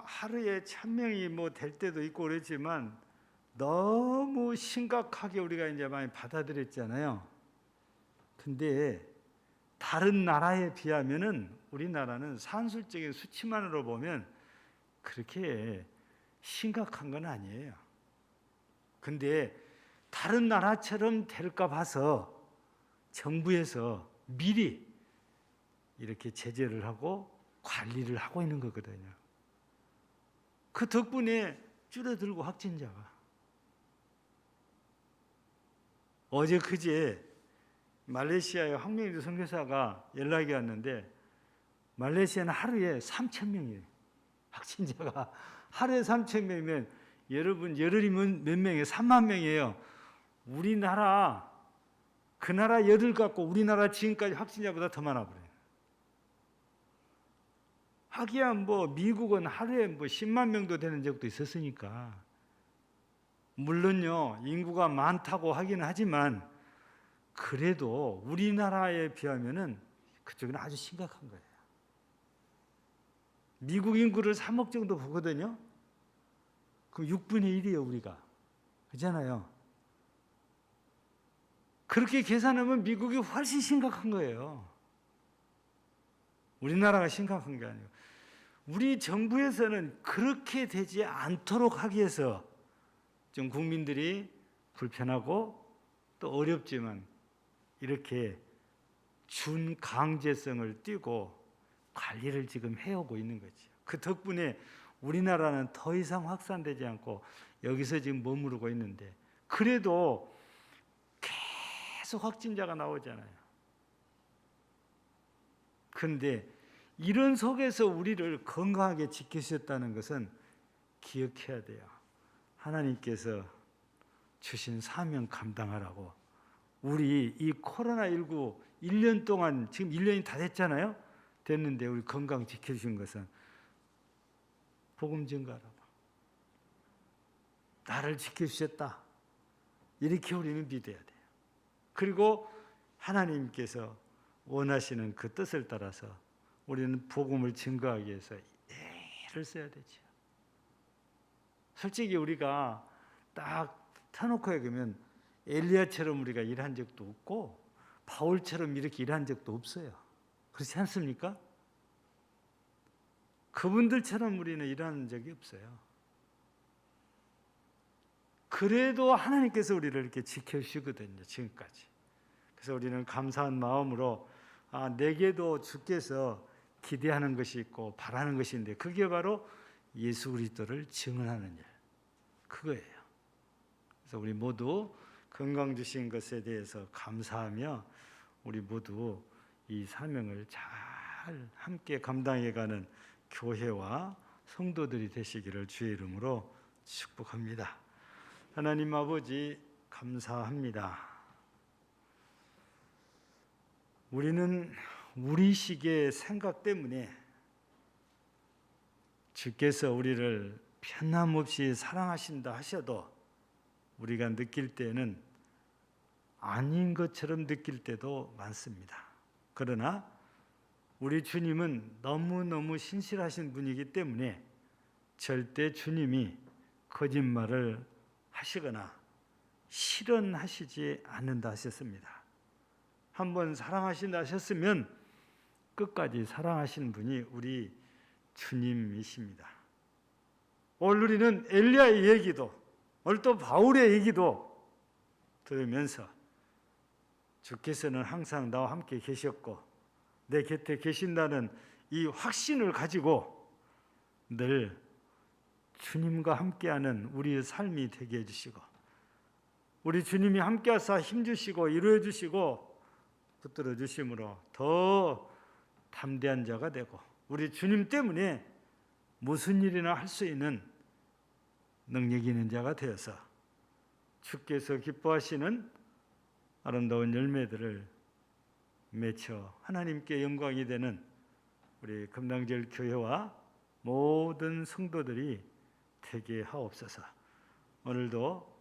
하루에 1000명이 될 때도 있고 그랬지만 너무 심각하게 우리가 이제 많이 받아들였잖아요. 근데 다른 나라에 비하면은 우리나라는 산술적인 수치만으로 보면 그렇게 심각한 건 아니에요. 근데 다른 나라처럼 될까 봐서 정부에서 미리 이렇게 제재를 하고 관리를 하고 있는 거거든요. 그 덕분에 줄어들고 확진자가. 어제 그제 말레이시아의 황명주 선교사가 연락이 왔는데 말레이시아는 하루에 3,000명이에요. 확진자가 하루에 3,000명이면 여러분 열흘이 몇 명이에요? 3만 명이에요. 우리나라 그 나라 열흘 갖고 우리나라 지금까지 확진자보다 더 많아 버려요. 하기야 미국은 하루에 10만 명도 되는 적도 있었으니까. 물론요 인구가 많다고 하기는 하지만 그래도 우리나라에 비하면은 그쪽은 아주 심각한 거예요. 미국 인구를 3억 정도 보거든요. 그럼 6분의 1이에요 우리가. 그렇잖아요. 그렇게 계산하면 미국이 훨씬 심각한 거예요. 우리나라가 심각한 게 아니고. 우리 정부에서는 그렇게 되지 않도록 하기 위해서 좀 국민들이 불편하고 또 어렵지만 이렇게 준강제성을 띠고 관리를 지금 해오고 있는 거죠. 그 덕분에 우리나라는 더 이상 확산되지 않고 여기서 지금 머무르고 있는데 그래도 계속 확진자가 나오잖아요. 그런데 이런 속에서 우리를 건강하게 지키셨다는 것은 기억해야 돼요. 하나님께서 주신 사명 감당하라고 우리 이 코로나19 1년 동안 지금 1년이 다 됐잖아요. 됐는데 우리 건강 지켜주신 것은 복음 증거하라고 나를 지켜주셨다. 이렇게 우리는 믿어야 돼요. 그리고 하나님께서 원하시는 그 뜻을 따라서 우리는 복음을 증거하기 위해서 애를 써야 되죠. 솔직히 우리가 딱 터놓고 얘기하면 엘리야처럼 우리가 일한 적도 없고 바울처럼 이렇게 일한 적도 없어요. 그렇지 않습니까? 그분들처럼 우리는 일하는 적이 없어요. 그래도 하나님께서 우리를 이렇게 지켜주시거든요, 지금까지. 그래서 우리는 감사한 마음으로 내게도 주께서 기대하는 것이 있고 바라는 것이 있는데 그게 바로 예수 그리스도를 증언하는 일, 그거예요. 그래서 우리 모두 건강 주신 것에 대해서 감사하며 우리 모두 이 사명을 잘 함께 감당해가는 교회와 성도들이 되시기를 주의 이름으로 축복합니다. 하나님 아버지 감사합니다. 우리는 우리식의 생각 때문에 주께서 우리를 편함없이 사랑하신다 하셔도 우리가 느낄 때는 아닌 것처럼 느낄 때도 많습니다. 그러나 우리 주님은 너무너무 신실하신 분이기 때문에 절대 주님이 거짓말을 하시거나 실언하시지 않는다 하셨습니다. 한번 사랑하신다 하셨으면 끝까지 사랑하신 분이 우리 주님이십니다. 오늘 우리는 엘리야의 얘기도 오늘 또 바울의 얘기도 들으면서 주께서는 항상 나와 함께 계셨고 내 곁에 계신다는 이 확신을 가지고 늘 주님과 함께하는 우리의 삶이 되게 해주시고 우리 주님이 함께하사 힘주시고 이루어 주시고 붙들어 주심으로 더 담대한 자가 되고 우리 주님 때문에 무슨 일이나 할 수 있는 능력 있는 자가 되어서 주께서 기뻐하시는 아름다운 열매들을 맺혀 하나님께 영광이 되는 우리 금당절 교회와 모든 성도들이 되게 하옵소서. 오늘도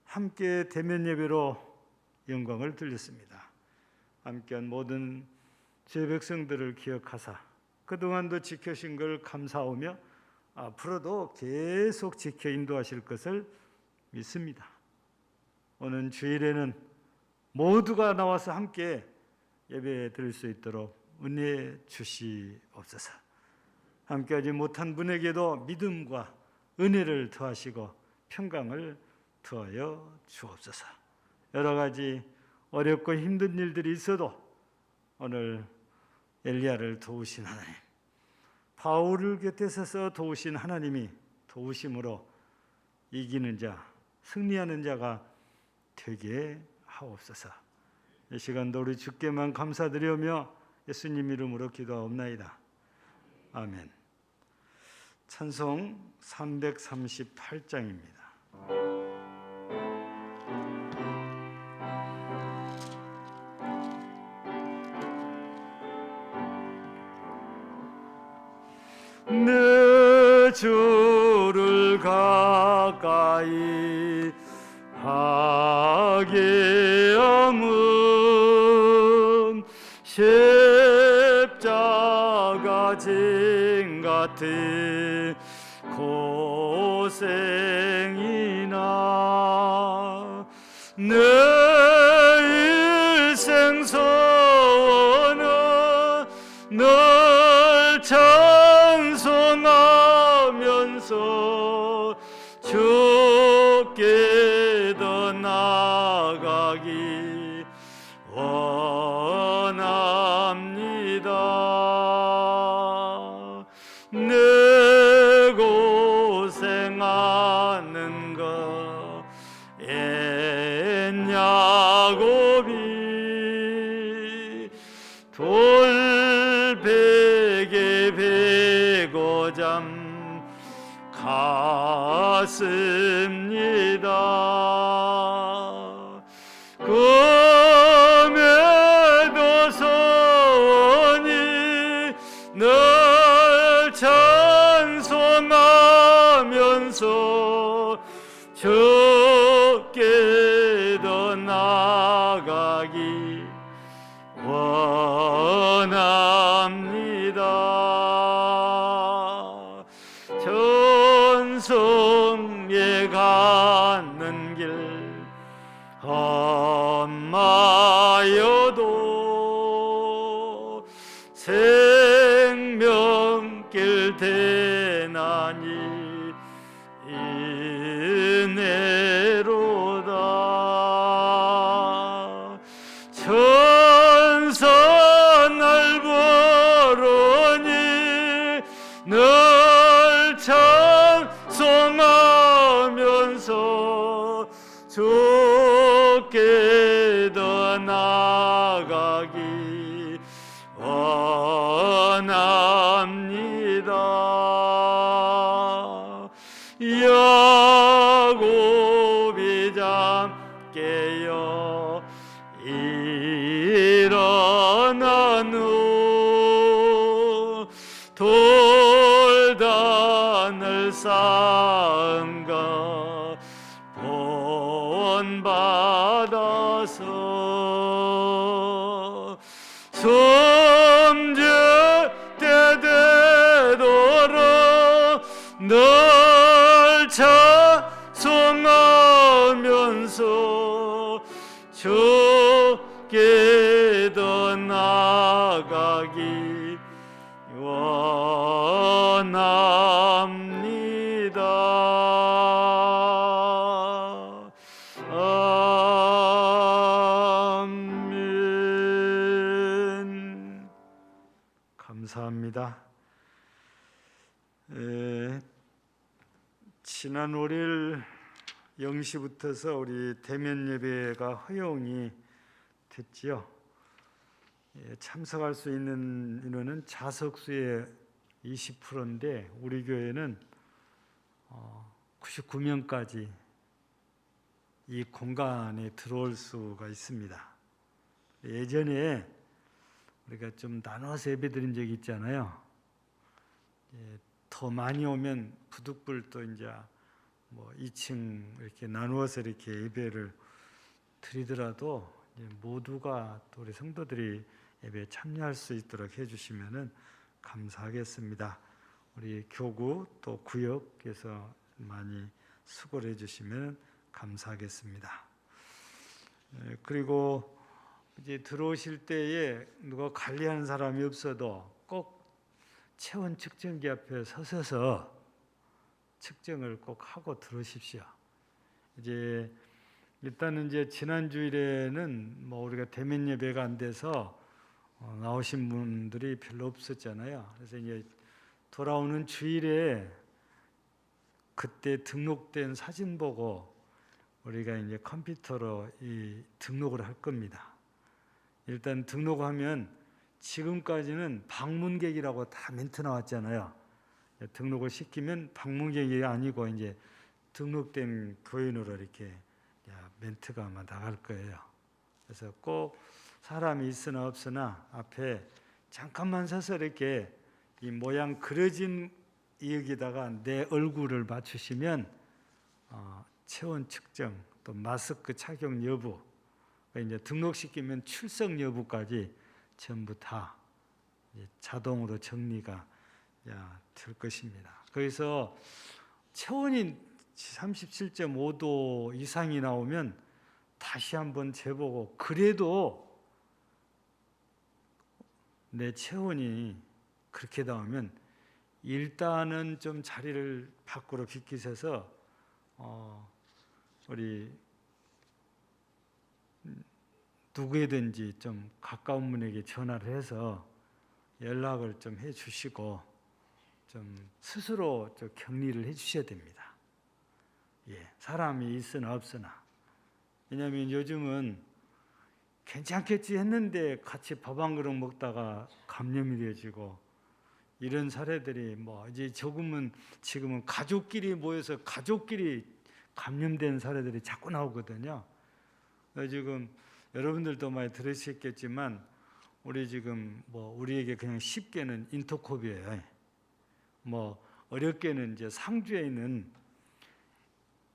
함께 대면 예배로 영광을 돌렸습니다. 함께한 모든 제 백성들을 기억하사 그동안도 지켜신 걸 감사하며 앞으로도 계속 지켜 인도하실 것을 믿습니다. 오늘 주일에는 모두가 나와서 함께 예배 드릴 수 있도록 은혜 주시옵소서. 함께하지 못한 분에게도 믿음과 은혜를 더하시고 평강을 더하여 주옵소서. 여러 가지 어렵고 힘든 일들이 있어도 오늘 엘리야를 도우신 하나님, 바울을 곁에 서서 도우신 하나님이 도우심으로 이기는 자, 승리하는 자가 되게 하옵소서. 이 시간도 우리 주께만 감사드리며 예수님 이름으로 기도하옵나이다. 아멘. 찬송 338장입니다. 내 주를 가까이 하게 함은 십자가 진 같은 고생이나 내 일생 소원은 널 찬송하면서 주께 더 나아가기 원합니다. 내 고생하는 것 엔야곱이 돌베개 베고 잠 갔습니다. 금에도 소원이 널 찬송하면서 주께 더 나아가기 원합니다. 전성에 가 생명길 대나니 은혜로다. 천사 날 보러니 널 찬송하면서 주께 더 나아가기 원합니다. 야곱이 잠깨어 일어난 후 돌단을 쌓은가 본받아서 손질 때 되도록 널 찬송하면서 주께 더 나아가기 원합니다. 아멘. 감사합니다. 지난 5일 0시부터서 우리 대면 예배가 허용이 됐지요. 참석할 수 있는 인원은 좌석수의 20%인데 우리 교회는 99명까지 이 공간에 들어올 수가 있습니다. 예전에 우리가 좀 나눠서 예배드린 적이 있잖아요. 더 많이 오면 부득불 또 이제 2층 이렇게 나누어서 이렇게 예배를 드리더라도 모두가 또 우리 성도들이 예배에 참여할 수 있도록 해주시면은 감사하겠습니다. 우리 교구 또 구역에서 많이 수고를 해주시면 감사하겠습니다. 그리고 이제 들어오실 때에 누가 관리하는 사람이 없어도 꼭 체온 측정기 앞에 서셔서 측정을 꼭 하고 들어오십시오. 이제 일단은 이제 지난 주일에는 우리가 대면 예배가 안 돼서 나오신 분들이 별로 없었잖아요. 그래서 이제 돌아오는 주일에 그때 등록된 사진 보고 우리가 이제 컴퓨터로 이 등록을 할 겁니다. 일단 등록하면 지금까지는 방문객이라고 다 멘트 나왔잖아요. 등록을 시키면 방문객이 아니고 이제 등록된 교인으로 이렇게 멘트가 아마 나갈 거예요. 그래서 꼭 사람이 있으나 없으나 앞에 잠깐만 서서 이렇게 이 모양 그려진 여기다가 내 얼굴을 맞추시면 체온 측정 또 마스크 착용 여부 이제 등록시키면 출석 여부까지 전부 다 자동으로 정리가 될 것입니다. 거기서 체온이 37.5도 이상이 나오면 다시 한번 재보고 그래도 내 체온이 그렇게 나오면 일단은 좀 자리를 밖으로 비키셔서 우리 누구에든지 좀 가까운 분에게 전화를 해서 연락을 좀 해주시고 좀 스스로 좀 격리를 해주셔야 됩니다. 사람이 있으나 없으나. 왜냐하면 요즘은 괜찮겠지 했는데 같이 밥 한 그릇 먹다가 감염이 되어지고 이런 사례들이 이제 지금은 가족끼리 모여서 가족끼리 감염된 사례들이 자꾸 나오거든요. 지금 여러분들도 많이 들으셨겠지만 우리 지금 우리에게 그냥 쉽게는 인터콥이에요. 어렵게는 이제 상주에 있는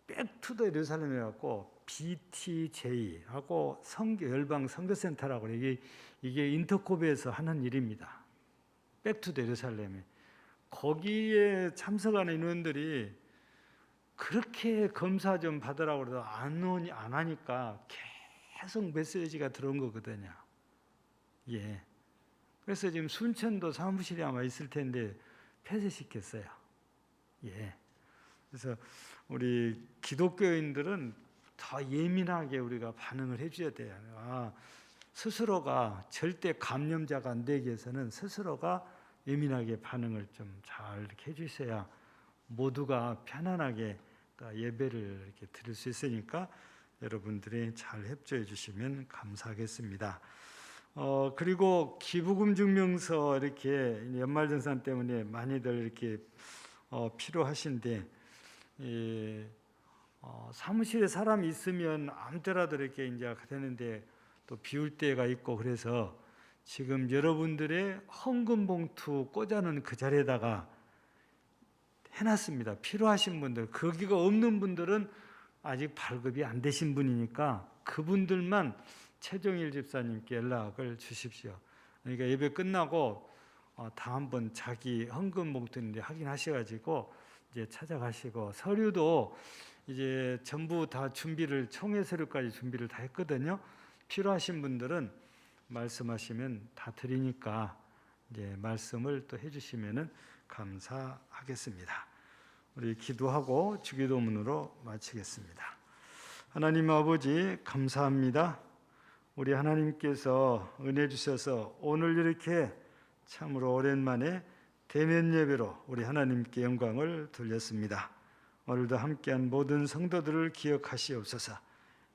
백투더 예루살렘에 갖고 BTJ하고 열방 선교센터라고 이게 인터콥에서 하는 일입니다. 백투더 예루살렘에 거기에 참석하는 인원들이 그렇게 검사 좀 받으라고 해도 안 하니까 계속 메시지가 들어온 거거든요. 그래서 지금 순천도 사무실이 아마 있을 텐데 폐쇄시켰어요. 예. 그래서 우리 기독교인들은 더 예민하게 우리가 반응을 해줘야 돼요. 스스로가 절대 감염자가 안 되기 위해서는 스스로가 예민하게 반응을 좀 잘 이렇게 해주셔야 모두가 편안하게 예배를 이렇게 드릴 수 있으니까 여러분들이 잘 협조해 주시면 감사하겠습니다. 그리고 기부금 증명서 이렇게 연말정산 때문에 많이들 이렇게 필요하신데 사무실에 사람이 있으면 아무 때라도 이렇게 이제 되는데 또 비울 때가 있고 그래서 지금 여러분들의 헌금 봉투 꽂아놓은 그 자리에다가 해놨습니다. 필요하신 분들, 거기가 없는 분들은 아직 발급이 안 되신 분이니까 그분들만 최종일 집사님께 연락을 주십시오. 그러니까 예배 끝나고 다 한번 자기 헌금 봉투인데 확인하셔가지고 이제 찾아가시고 서류도 이제 전부 다 준비를 총회 서류까지 준비를 다 했거든요. 필요하신 분들은 말씀하시면 다 드리니까 이제 말씀을 또 해주시면은 감사하겠습니다. 우리 기도하고 주기도문으로 마치겠습니다. 하나님 아버지 감사합니다. 우리 하나님께서 은혜 주셔서 오늘 이렇게 참으로 오랜만에 대면 예배로 우리 하나님께 영광을 돌렸습니다. 오늘도 함께한 모든 성도들을 기억하시옵소서.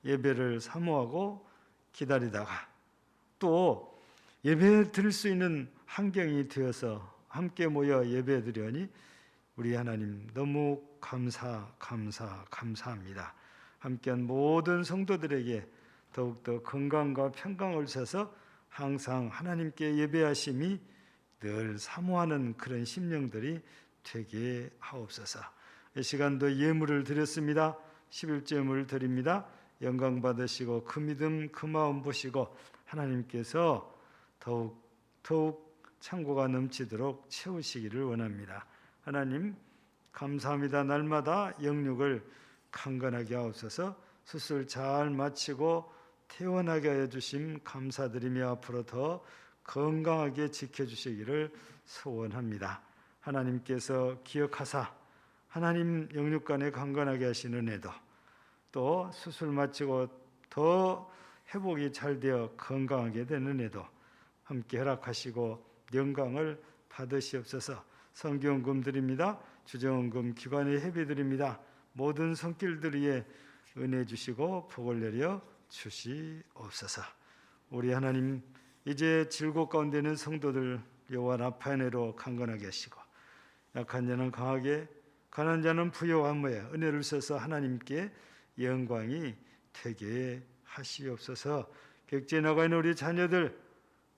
예배를 사모하고 기다리다가 또 예배 드릴 수 있는 환경이 되어서 함께 모여 예배 드려니 우리 하나님 너무 감사합니다. 함께한 모든 성도들에게 더욱더 건강과 평강을 주셔서 항상 하나님께 예배하심이 늘 사모하는 그런 심령들이 되게 하옵소서. 이 시간도 예물을 드렸습니다. 11제물 드립니다. 영광 받으시고 그 믿음 그 마음 보시고 하나님께서 더욱 창고가 넘치도록 채우시기를 원합니다. 하나님 감사합니다. 날마다 영육을 강건하게 하옵소서. 수술 잘 마치고 퇴원하게 하여 주심 감사드리며 앞으로 더 건강하게 지켜주시기를 소원합니다. 하나님께서 기억하사 하나님 영육간에 강건하게 하시는 은혜도 또 수술 마치고 더 회복이 잘 되어 건강하게 되는 은혜도 함께 허락하시고 영광을 받으시옵소서. 성경금 드립니다. 주정금 기관에 회비 드립니다. 모든 손길들 위에 은혜 주시고 복을 내려 주시옵소서. 우리 하나님 이제 질곡 가운데 있는 성도들 여호와 라파네로 강건하게 하시고 약한 자는 강하게 가난한 자는 부요함에 은혜를 주셔서 하나님께 영광이 되게 하시옵소서. 객지에 나가 있는 우리 자녀들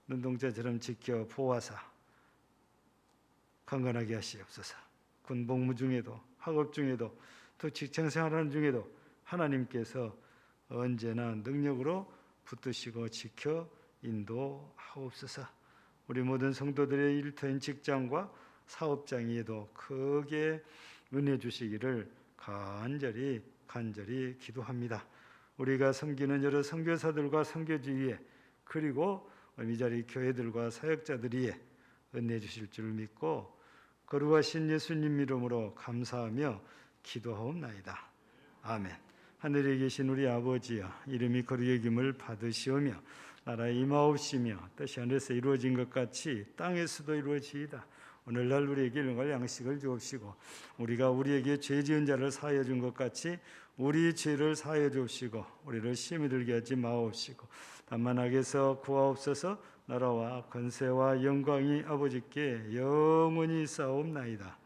눈동자처럼 지켜 보호하사 강건하게 하시옵소서. 군복무 중에도 학업 중에도 또 직장생활하는 중에도 하나님께서 언제나 능력으로 붙드시고 지켜 인도하옵소서. 우리 모든 성도들의 일터인 직장과 사업장에도 크게 은혜 주시기를 간절히 기도합니다. 우리가 섬기는 여러 선교사들과 선교지위에 그리고 이 자리 교회들과 사역자들이 은혜 주실 줄 믿고 거룩하신 예수님 이름으로 감사하며 기도하옵나이다. 아멘. 하늘에 계신 우리 아버지여, 이름이 거룩히 여김을 받으시오며 나라의 임하옵시며 뜻이 하늘에서 이루어진 것 같이 땅에서도 이루어지이다. 오늘날 우리에게 일용할 양식을 주옵시고 우리가 우리에게 죄 지은 자를 사하여 준 것 같이 우리 죄를 사하여 주옵시고 우리를 시험에 들게 하지 마옵시고 다만 악에서 구하옵소서. 나라와 권세와 영광이 아버지께 영원히 있사옵나이다.